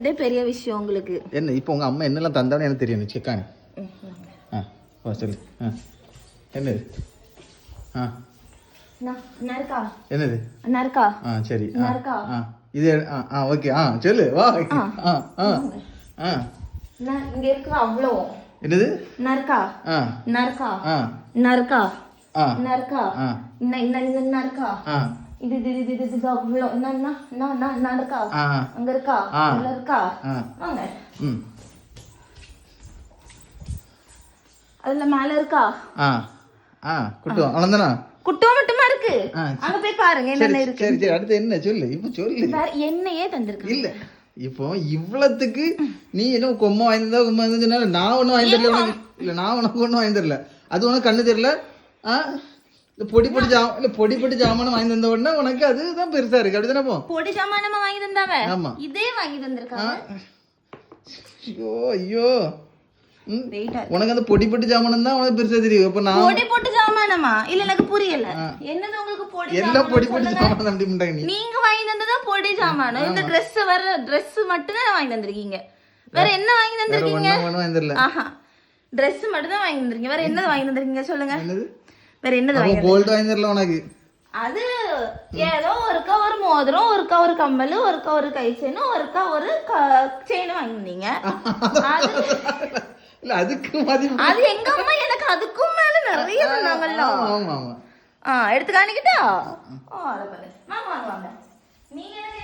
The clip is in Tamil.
இதே பெரிய விஷயம் உங்களுக்கு. என்ன இப்போ உங்க அம்மா என்னெல்லாம் தந்தானே எனக்கு தெரியும். செக்கானே சொல்லு. என்னது? என்னது? சரி இது ஓகே சொல்லு வா. இங்க இருக்கிற அவ்வளோ என்னது? நர்கா நர்கா நர்கா நர்கா நர்கா இது இது இது இது இது அவ்வளோ நான் இருக்கா அங்க இருக்கா உள்ள இருக்கா வாங்க. அதுல மேல இருக்கா குட்டுவா அவ்வளவுதானா? குட்டுவா மட்டுமா இருக்கு. அங்க போய் பாருங்க என்ன இருக்கு. சரி சரி அடுத்து என்ன சொல்லு. இப்ப சொல்லு. என்னையே தந்திருக்கேன். இல்ல இப்போ இவ்வளவுக்கு நீ என்ன கொம்மா வாங்கியிருந்தா கொம்மா வாங்கிருந்தா நான் ஒன்னும் வாங்கி தரல உனக்கு. இல்ல நான் உனக்கு ஒன்னும் வாங்கி தரல. அது உனக்கு கண்ணு தெரியல. பொடி ஜாமானம் வாங்கி தந்த உடனே உனக்கு அதுதான் பெருசா இருக்கு. அப்படிதானே? போ பொடி ஜாமானமா வாங்கி தந்தாவ இதே வாங்கி தந்திருக்காங்க. ஐயோ ஐயோ உனக்கு அந்த பொடி ஜாமானம் தான் உனக்கு பெருசா தெரியும். அப்ப நான் பொடி ஜாமானமா? இல்ல எனக்கு புரியல. என்னது உங்களுக்கு பொடி எல்லாம் பொடி ஜாமானம் அப்படி பண்றாங்க. நீங்க வாங்கி தந்ததா பொடி ஜாமானம். இந்த Dress வர Dress மட்டும் தான் வாங்கி தந்திருக்கீங்க. வேற என்ன வாங்கி தந்திருக்கீங்க? வாங்கி தரல. Dress மட்டும் தான் வாங்கி தந்திருக்கீங்க. வேற என்ன வாங்கி தந்திருக்கீங்க சொல்லுங்க. வேற என்னது வாங்கி தந்திருக்கீங்க? கோல்ட் வாங்கி தரல உனக்கு. அது ஏதோ ஒருக்கா ஒரு மோதிரம், ஒருக்கா ஒரு கம்மல், ஒருக்கா ஒரு கை செயின், ஒருக்கா ஒரு செயின் வாங்கினீங்க. இல்ல அதுக்கு மதிப்பு அது எங்க அம்மா எனக்கு அதுக்கும் மேல நிறைய சொன்னாங்கல்ல. ஆமா ஆமா எடுத்து காணிக்கிட்டா. வாங்க வாங்க. நீங்க எனக்கு